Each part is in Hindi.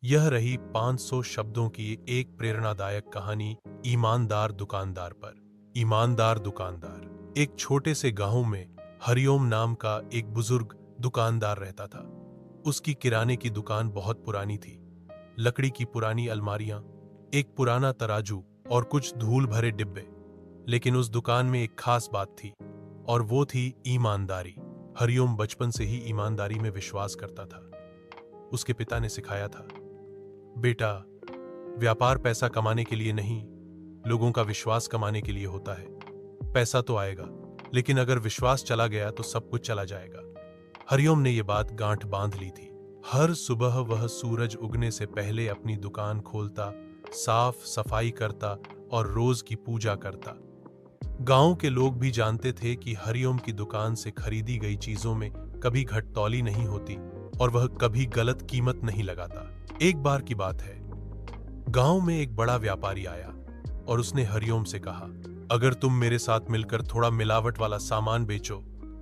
यह रही 500 शब्दों की एक प्रेरणादायक कहानी ईमानदार दुकानदार पर। ईमानदार दुकानदार। एक छोटे से गांव में हरिओम नाम का एक बुजुर्ग दुकानदार रहता था। उसकी किराने की दुकान बहुत पुरानी थी। लकड़ी की पुरानी अलमारियां, एक पुराना तराजू और कुछ धूल भरे डिब्बे। लेकिन उस दुकान में एक खास बात थी, और वो थी ईमानदारी। हरिओम बचपन से ही ईमानदारी में विश्वास करता था। उसके पिता ने सिखाया था, बेटा, व्यापार पैसा कमाने के लिए नहीं, लोगों का विश्वास कमाने के लिए होता है। पैसा तो आएगा, लेकिन अगर विश्वास चला गया तो सब कुछ चला जाएगा। हरिओम ने यह बात गांठ बांध ली थी। हर सुबह वह सूरज उगने से पहले अपनी दुकान खोलता, साफ सफाई करता और रोज की पूजा करता। गांव के लोग भी जानते थे कि हरिओम की दुकान से खरीदी गई चीजों में कभी घटतौली नहीं होती और वह कभी गलत कीमत नहीं लगाता। एक बार की बात है, गांव में एक बड़ा व्यापारी आया और उसने हरिओम से कहा, अगर तुम मेरे साथ मिलकर थोड़ा मिलावट वाला सामान बेचो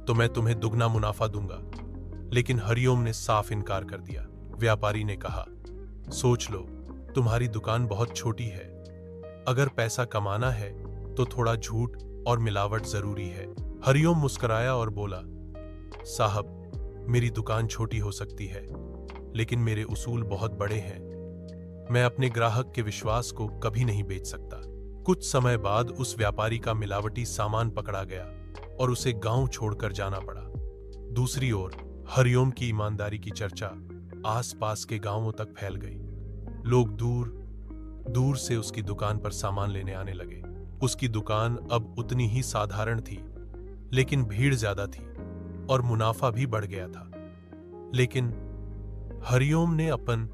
तो मैं तुम्हें दुगना मुनाफा दूंगा। लेकिन हरिओम ने साफ इनकार कर दिया। व्यापारी ने कहा, सोच लो, तुम्हारी दुकान बहुत छोटी है। अगर पैसा कमाना है तो थोड़ा झूठ और मिलावट जरूरी है। हरिओम मुस्कुराया और बोला, साहब, मेरी दुकान छोटी हो सकती है, लेकिन मेरे उसूल बहुत बड़े हैं। मैं अपने ग्राहक के विश्वास को कभी नहीं बेच सकता। कुछ समय बाद उस व्यापारी का मिलावटी सामान पकड़ा गया और उसे गांव छोड़कर जाना पड़ा। दूसरी ओर हरिओम की ईमानदारी की चर्चा आसपास के गांवों तक फैल गई। लोग दूर दूर से उसकी दुकान पर सामान लेने आने लगे। उसकी दुकान अब उतनी ही साधारण थी, लेकिन भीड़ ज्यादा थी और मुनाफा भी बढ़ गया था। लेकिन हरिओम ने अपन